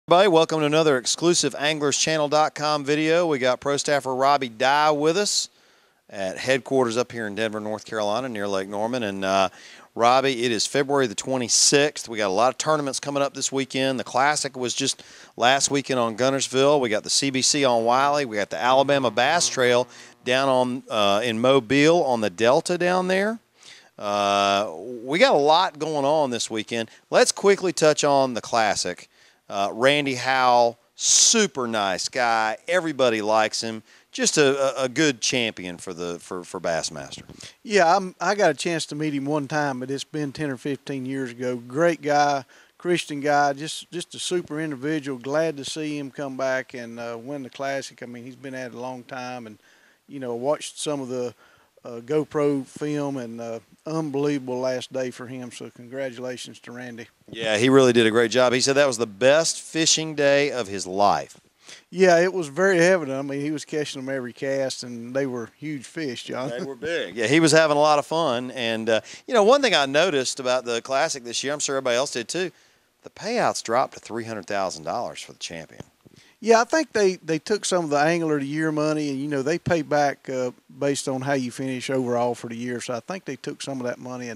Everybody, welcome to another exclusive AnglersChannel.com video. We got Pro Staffer Rob Digh with us at headquarters up here in Denver, North Carolina, near Lake Norman. And Robbie, it is February the 26th. We got a lot of tournaments coming up this weekend. The Classic was just last weekend on Guntersville. We got the CBC on Wylie. We got the Alabama Bass Trail down on in Mobile on the Delta down there. We got a lot going on this weekend. Let's quickly touch on the Classic. Randy Howell, super nice guy. Everybody likes him. Just a good champion for Bassmaster. Yeah, I got a chance to meet him one time, but it's been 10 or 15 years ago. Great guy, Christian guy, just a super individual. Glad to see him come back and win the Classic. I mean, he's been at it a long time, and watched some of the GoPro film, and unbelievable last day for him. So congratulations to Randy. Yeah, he really did a great job. He said that was the best fishing day of his life. Yeah, it was very evident. I mean, he was catching them every cast, and they were huge fish, John. They were big. Yeah, he was having a lot of fun. And, one thing I noticed about the Classic this year, I'm sure everybody else did too, the payouts dropped to $300,000 for the champion. Yeah, I think they took some of the Angler of the Year money, and, they pay back based on how you finish overall for the year. So I think they took some of that money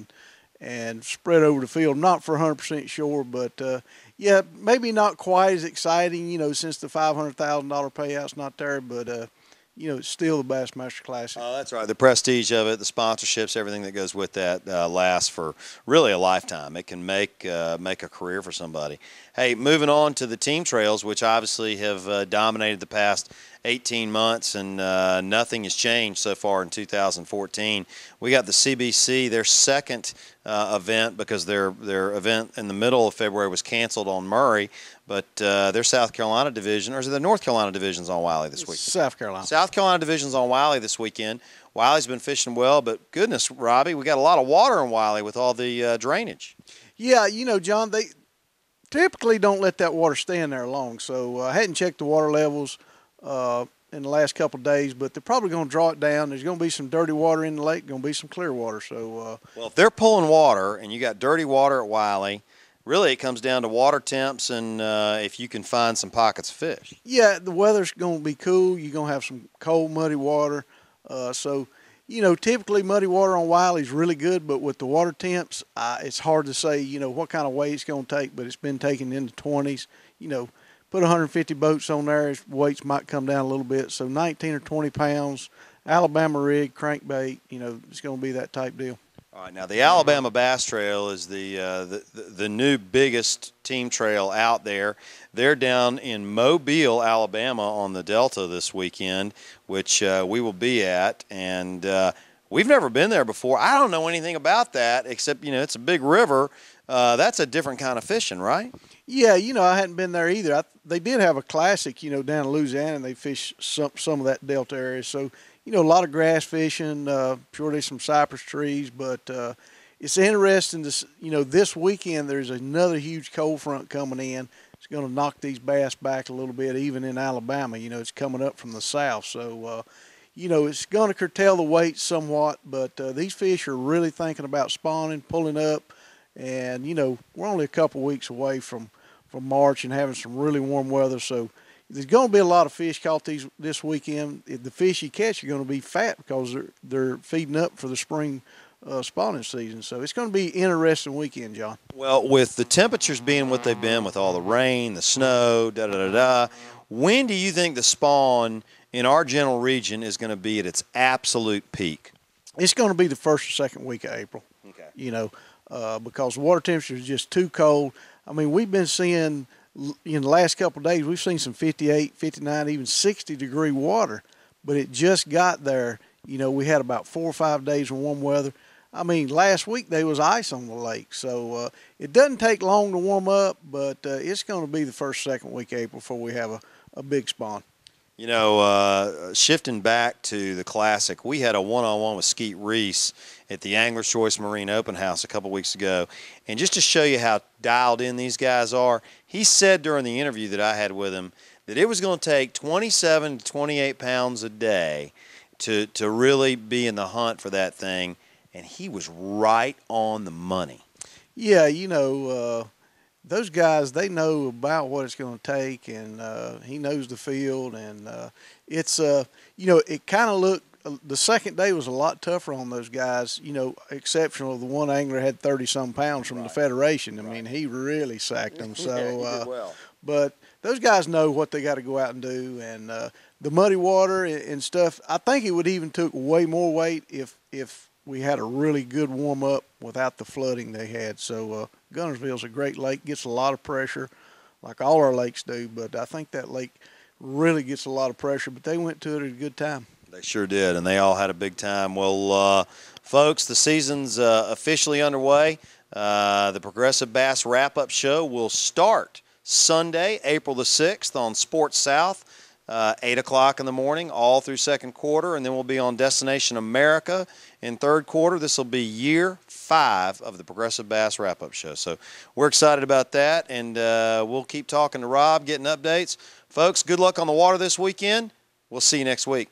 and spread over the field. Not for 100% sure, but, yeah, maybe not quite as exciting, since the $500,000 payout's not there, but, it's still the Bassmaster Classic. Oh, that's right. The prestige of it, the sponsorships, everything that goes with that lasts for really a lifetime. It can make a career for somebody. Hey, moving on to the team trails, which obviously have dominated the past 18 months, and nothing has changed so far in 2014. We got the CBC, their second event, because their event in the middle of February was canceled on Murray, but their South Carolina division, or is it the North Carolina division's on Wylie this week? South Carolina. South Carolina division's on Wylie this weekend. Wylie's been fishing well, but goodness, Robbie, we got a lot of water in Wylie with all the drainage. Yeah, John, they typically don't let that water stay in there long, so I hadn't checked the water levels in the last couple of days, but they're probably going to draw it down. There's going to be some dirty water in the lake, going to be some clear water. So, well, if they're pulling water and you got dirty water at Wylie, really it comes down to water temps and if you can find some pockets of fish. Yeah, the weather's going to be cool. You're going to have some cold, muddy water. So, typically muddy water on Wylie is really good, but with the water temps, it's hard to say, what kind of weight it's going to take, but it's been taken in the 20s. Put 150 boats on there, weights might come down a little bit. So 19 or 20 pounds, Alabama rig, crankbait, it's going to be that type deal. All right, now the Alabama Bass Trail is the new biggest team trail out there. They're down in Mobile, Alabama on the Delta this weekend, which we will be at. And we've never been there before. I don't know anything about that except, it's a big river. That's a different kind of fishing, right? Yeah, I hadn't been there either. They did have a Classic, down in Louisiana, and they fished some of that Delta area. So, a lot of grass fishing, sure there's some cypress trees, but it's interesting to, this weekend there's another huge cold front coming in. It's going to knock these bass back a little bit, even in Alabama. It's coming up from the south. So, it's going to curtail the weight somewhat, but these fish are really thinking about spawning, pulling up, and, we're only a couple weeks away from March and having some really warm weather. So there's going to be a lot of fish caught this weekend. The fish you catch are going to be fat because they're feeding up for the spring spawning season. So it's going to be an interesting weekend, John. Well, with the temperatures being what they've been, with all the rain, the snow, when do you think the spawn in our general region is going to be at its absolute peak? It's going to be the first or second week of April. Okay. Because the water temperature is just too cold. I mean, we've been seeing, in the last couple of days, we've seen some 58, 59, even 60-degree water, but it just got there. We had about 4 or 5 days of warm weather. I mean, last week there was ice on the lake, so it doesn't take long to warm up, but it's going to be the first, second week of April before we have a big spawn. Shifting back to the Classic, we had a one-on-one with Skeet Reese at the Angler's Choice Marine Open House a couple weeks ago. And just to show you how dialed in these guys are, he said during the interview that I had with him that it was going to take 27 to 28 pounds a day to really be in the hunt for that thing, and he was right on the money. Yeah, those guys, they know about what it's going to take, and he knows the field, and it's it kind of looked. The second day was a lot tougher on those guys, exceptional. The one angler had 30-some pounds from the Federation. I mean, he really sacked them. So, Yeah, he did well. But those guys know what they got to go out and do, and the muddy water and stuff. I think it would even took way more weight if we had a really good warm up without the flooding they had. So Gunnersville's a great lake, gets a lot of pressure, like all our lakes do. But I think that lake really gets a lot of pressure. But they went to it at a good time. They sure did, and they all had a big time. Well, folks, the season's officially underway. The Progressive Bass Wrap-Up Show will start Sunday, April the 6th on Sports South, 8 o'clock in the morning, all through second quarter, and then we'll be on Destination America in third quarter. This will be year 5 of the Progressive Bass Wrap-Up Show. So we're excited about that, and we'll keep talking to Rob, getting updates. Folks, good luck on the water this weekend. We'll see you next week.